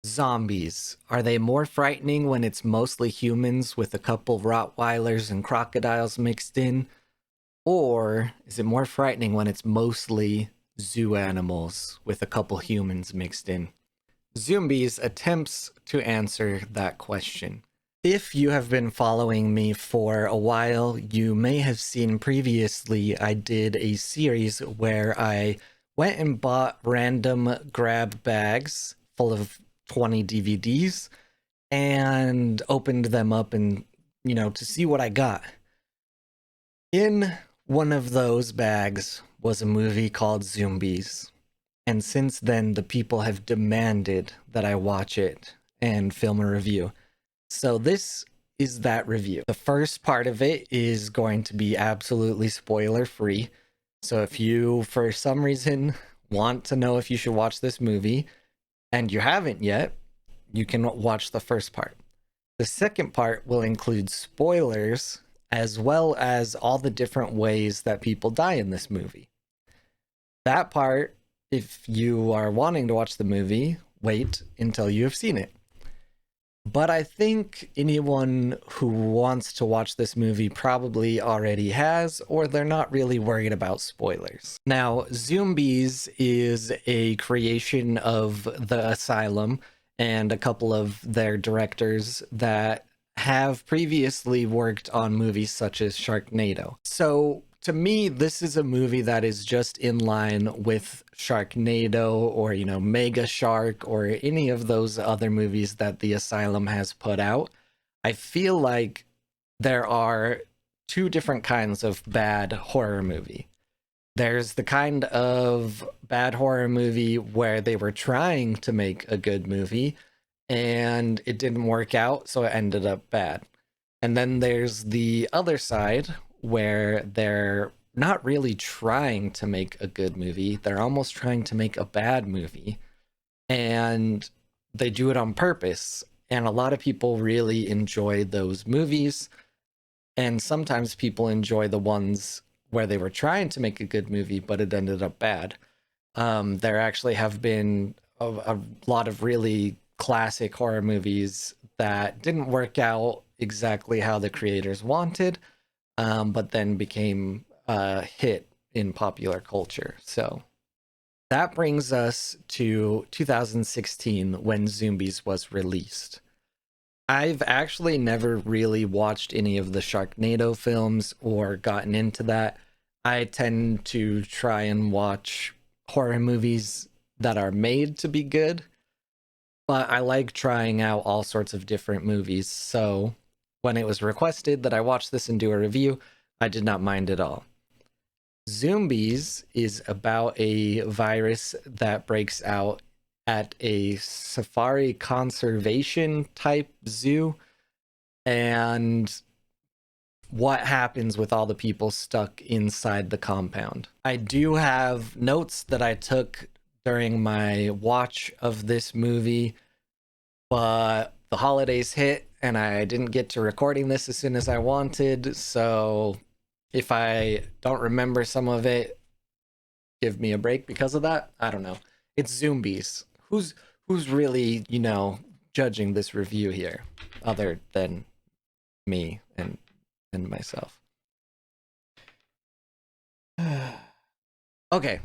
Zombies. Are they more frightening when it's mostly humans with a couple Rottweilers and crocodiles mixed in? Or is it more frightening when it's mostly zoo animals with a couple humans mixed in? Zoombies attempts to answer that question. If you have been following me for a while, you may have seen previously I did a series where I went and bought random grab bags full of 20 DVDs and opened them up and, to see what I got. In one of those bags was a movie called Zoombies. And since then, the people have demanded that I watch it and film a review. So this is that review. The first part of it is going to be absolutely spoiler free. So if you, for some reason, want to know if you should watch this movie and you haven't yet, you can watch the first part. The second part will include spoilers as well as all the different ways that people die in this movie. That part, if you are wanting to watch the movie, wait until you have seen it. But I think anyone who wants to watch this movie probably already has, or they're not really worried about spoilers. Now, Zoombies is a creation of the Asylum and a couple of their directors that have previously worked on movies such as Sharknado. So to me, this is a movie that is just in line with Sharknado or, Mega Shark or any of those other movies that the Asylum has put out. I feel like there are two different kinds of bad horror movie. There's the kind of bad horror movie where they were trying to make a good movie and it didn't work out, so it ended up bad. And then there's the other side where they're not really trying to make a good movie. They're almost trying to make a bad movie. And they do it on purpose. And a lot of people really enjoy those movies. And sometimes people enjoy the ones where they were trying to make a good movie, but it ended up bad. There actually have been a lot of really classic horror movies that didn't work out exactly how the creators wanted, but then became a hit in popular culture. So that brings us to 2016 when Zoombies was released. I've actually never really watched any of the Sharknado films or gotten into that. I tend to try and watch horror movies that are made to be good, but I like trying out all sorts of different movies. So when it was requested that I watch this and do a review, I did not mind at all. Zoombies is about a virus that breaks out at a safari conservation type zoo, and what happens with all the people stuck inside the compound. I do have notes that I took during my watch of this movie, but the holidays hit and I didn't get to recording this as soon as I wanted, so if I don't remember some of it, give me a break because of that. I don't know. It's Zoombies. Who's really, judging this review here other than me and myself? Okay.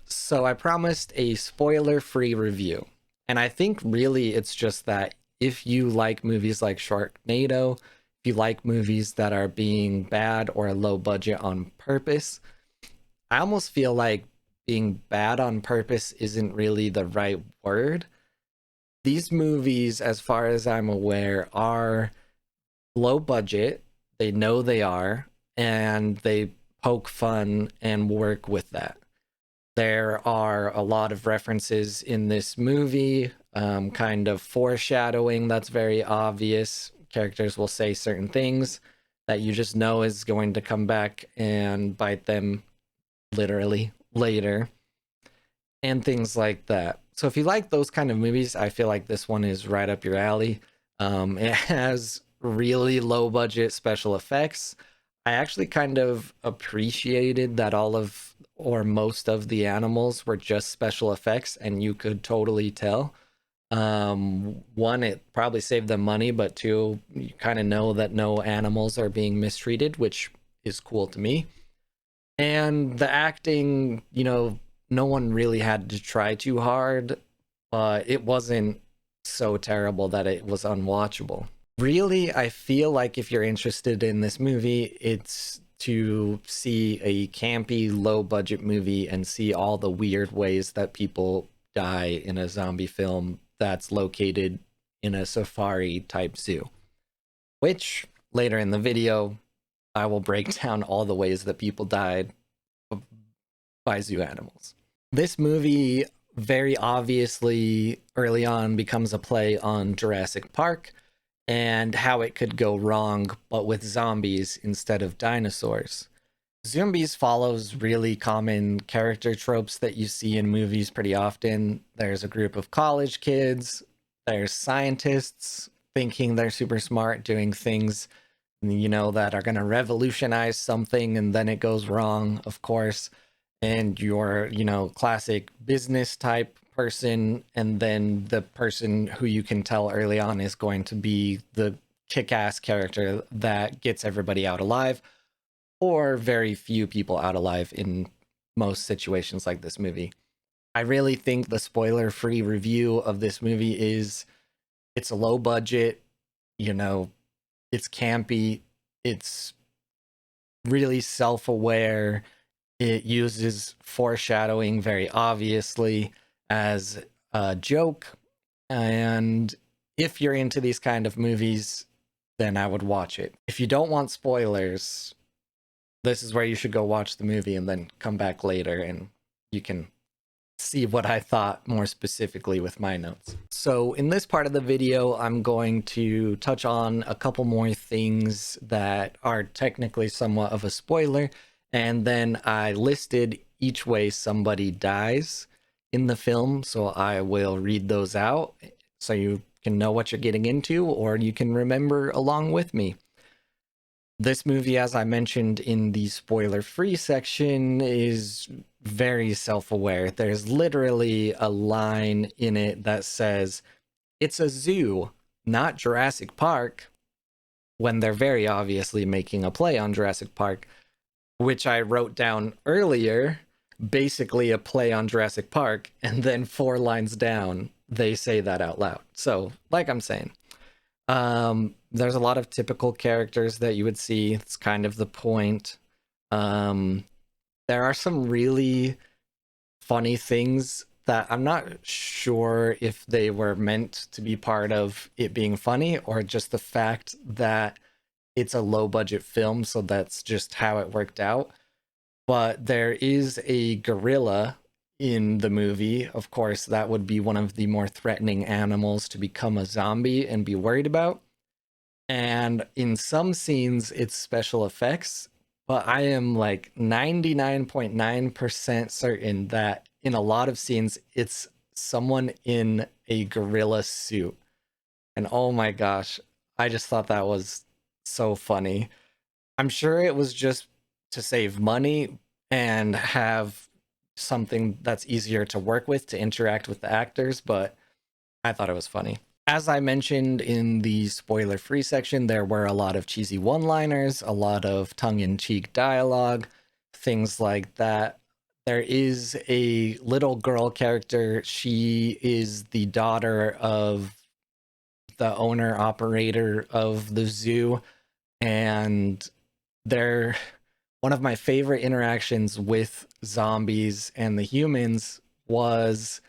So I promised a spoiler-free review. And I think really it's just that if you like movies like Sharknado, if you like movies that are being bad or low budget on purpose, I almost feel like being bad on purpose isn't really the right word. These movies, as far as I'm aware, are low budget. They know they are, and they poke fun and work with that. There are a lot of references in this movie, kind of foreshadowing that's very obvious. Characters will say certain things that you just know is going to come back and bite them literally later, and things like that. So if you like those kind of movies, I feel like this one is right up your alley. It has really low budget special effects. I actually kind of appreciated that all of or most of the animals were just special effects and you could totally tell. One, it probably saved them money, but two, you kind of know that no animals are being mistreated, which is cool to me. And the acting, no one really had to try too hard, but it wasn't so terrible that it was unwatchable. Really, I feel like if you're interested in this movie, it's to see a campy, low budget movie and see all the weird ways that people die in a zombie film that's located in a safari type zoo. Which later in the video, I will break down all the ways that people died by zoo animals. This movie very obviously early on becomes a play on Jurassic Park and how it could go wrong, but with zombies instead of dinosaurs. Zoombies follows really common character tropes that you see in movies pretty often. There's a group of college kids, there's scientists thinking they're super smart, doing things, that are going to revolutionize something, and then it goes wrong, of course. And your, classic business type person, and then the person who you can tell early on is going to be the kick-ass character that gets everybody out alive, or very few people out alive in most situations like this movie. I really think the spoiler-free review of this movie is it's a low budget, it's campy, it's really self-aware, it uses foreshadowing very obviously as a joke, and if you're into these kind of movies, then I would watch it. If you don't want spoilers, this is where you should go watch the movie and then come back later and you can see what I thought more specifically with my notes. So in this part of the video, I'm going to touch on a couple more things that are technically somewhat of a spoiler, and then I listed each way somebody dies in the film, so I will read those out so you can know what you're getting into, or you can remember along with me. This movie, as I mentioned in the spoiler-free section, is very self-aware. There's literally a line in it that says, "It's a zoo, not Jurassic Park," when they're very obviously making a play on Jurassic Park, which I wrote down earlier, basically a play on Jurassic Park, and then 4 lines down, they say that out loud. So, like I'm saying, there's a lot of typical characters that you would see. It's kind of the point. There are some really funny things that I'm not sure if they were meant to be part of it being funny or just the fact that it's a low budget film, so that's just how it worked out. But there is a gorilla in the movie. Of course, that would be one of the more threatening animals to become a zombie and be worried about. And in some scenes, it's special effects, but I am like 99.9% certain that in a lot of scenes, it's someone in a gorilla suit. And oh my gosh, I just thought that was so funny. I'm sure it was just to save money and have something that's easier to work with to interact with the actors, but I thought it was funny. As I mentioned in the spoiler-free section, there were a lot of cheesy one-liners, a lot of tongue-in-cheek dialogue, things like that. There is a little girl character. She is the daughter of the owner-operator of the zoo, and they're one of my favorite interactions with zombies and the humans was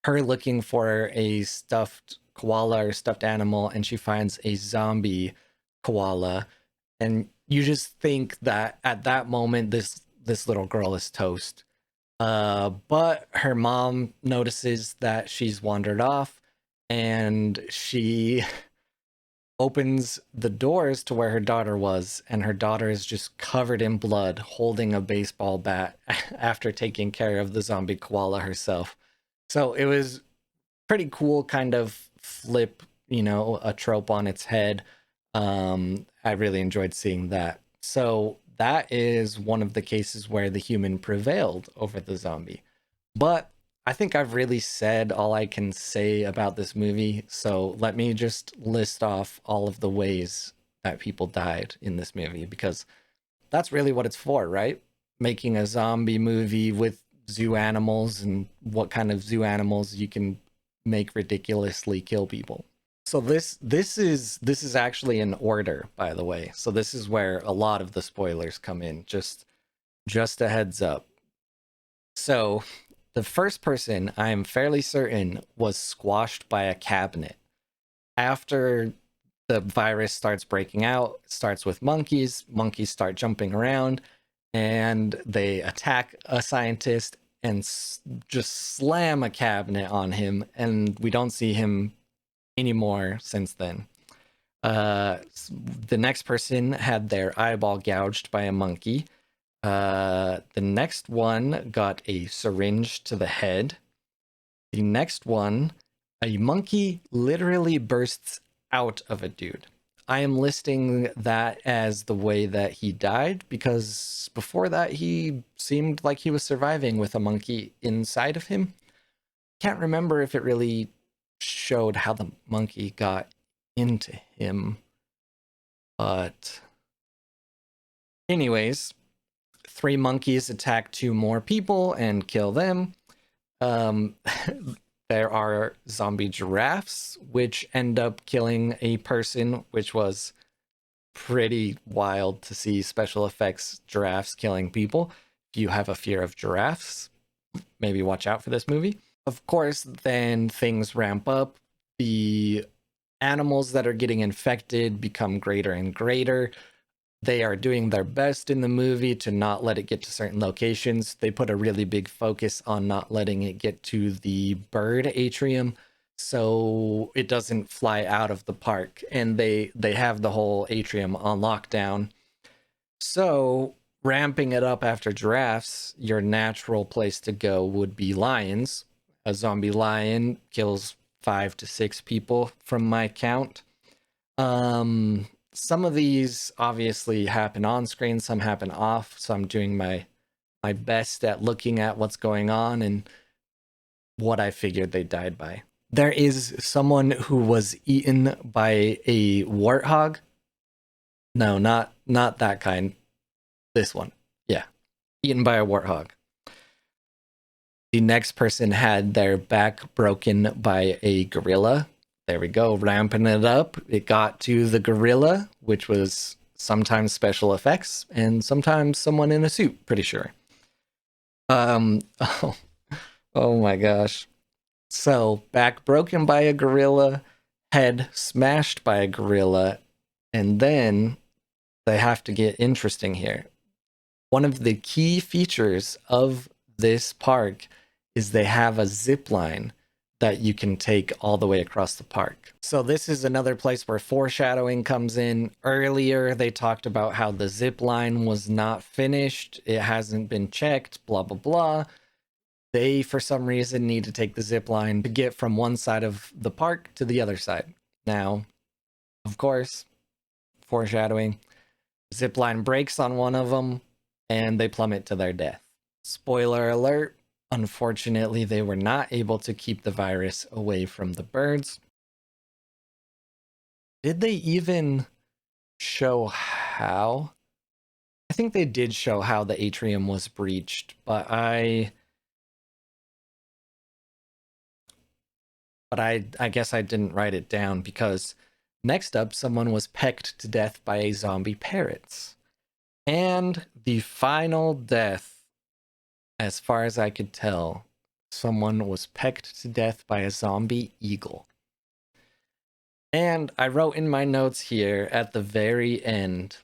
her looking for a stuffed koala or stuffed animal, and she finds a zombie koala, and you just think that at that moment this little girl is toast. But her mom notices that she's wandered off, and she opens the doors to where her daughter was, and her daughter is just covered in blood holding a baseball bat after taking care of the zombie koala herself. So it was pretty cool, kind of flip, a trope on its head. I really enjoyed seeing that. So that is one of the cases where the human prevailed over the zombie. But I think I've really said all I can say about this movie. So let me just list off all of the ways that people died in this movie, because that's really what it's for, right? Making a zombie movie with zoo animals and what kind of zoo animals you can make ridiculously kill people. So this is actually an order, by the way. So this is where a lot of the spoilers come in. Just a heads up. So the first person, I am fairly certain, was squashed by a cabinet. After the virus starts breaking out, it starts with monkeys. Monkeys start jumping around and they attack a scientist and just slam a cabinet on him. And we don't see him anymore since then. Uh, the next person had their eyeball gouged by a monkey. The next one got a syringe to the head. The next one, a monkey literally bursts out of a dude. I am listing that as the way that he died because before that he seemed like he was surviving with a monkey inside of him. Can't remember if it really showed how the monkey got into him, but anyways, 3 monkeys attack 2 more people and kill them. Um, there are zombie giraffes, which end up killing a person, which was pretty wild to see special effects giraffes killing people. If you have a fear of giraffes, maybe watch out for this movie. Of course, then things ramp up. The animals that are getting infected become greater and greater. They are doing their best in the movie to not let it get to certain locations. They put a really big focus on not letting it get to the bird atrium so it doesn't fly out of the park, and they have the whole atrium on lockdown. So ramping it up after giraffes, your natural place to go would be lions. A zombie lion kills 5 to 6 people from my count. Some of these obviously happen on screen, some happen off, so I'm doing my best at looking at what's going on and what I figured they died by. There is someone who was eaten by a warthog. No, not that kind. This one. Yeah. Eaten by a warthog. The next person had their back broken by a gorilla. There we go, ramping it up. It got to the gorilla, which was sometimes special effects and sometimes someone in a suit, pretty sure. Oh, oh my gosh. So, back broken by a gorilla, head smashed by a gorilla, and then they have to get interesting here. One of the key features of this park is they have a zip line that you can take all the way across the park. So this is another place where foreshadowing comes in. Earlier, they talked about how the zip line was not finished. It hasn't been checked, blah, blah, blah. They, for some reason, need to take the zip line to get from one side of the park to the other side. Now, of course, foreshadowing, zip line breaks on one of them and they plummet to their death. Spoiler alert, unfortunately, they were not able to keep the virus away from the birds. Did they even show how? I think they did show how the atrium was breached, but I guess I didn't write it down because next up, someone was pecked to death by a zombie parrot. And the final death, as far as I could tell, someone was pecked to death by a zombie eagle. And I wrote in my notes here at the very end,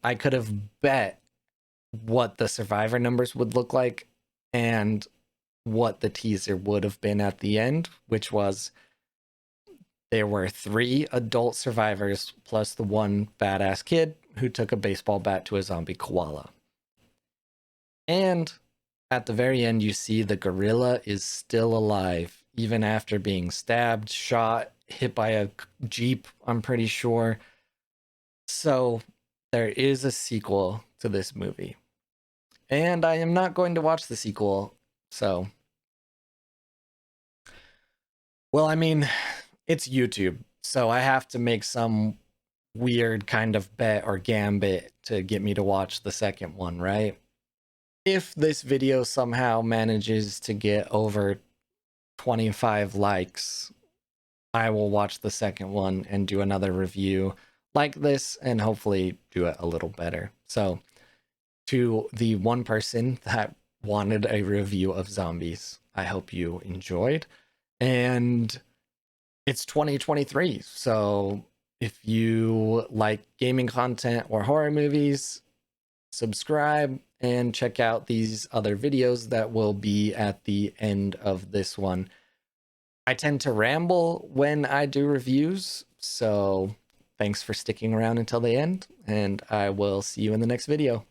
I could have bet what the survivor numbers would look like and what the teaser would have been at the end, which was there were 3 adult survivors plus the one badass kid who took a baseball bat to a zombie koala. And at the very end, you see the gorilla is still alive, even after being stabbed, shot, hit by a jeep, I'm pretty sure. So there is a sequel to this movie. And I am not going to watch the sequel, so Well, I mean, it's YouTube, so I have to make some weird kind of bet or gambit to get me to watch the second one, right? If this video somehow manages to get over 25 likes, I will watch the second one and do another review like this and hopefully do it a little better. So, to the one person that wanted a review of Zombies, I hope you enjoyed. And it's 2023, so if you like gaming content or horror movies, subscribe and check out these other videos that will be at the end of this one. I tend to ramble when I do reviews, so thanks for sticking around until the end, and I will see you in the next video.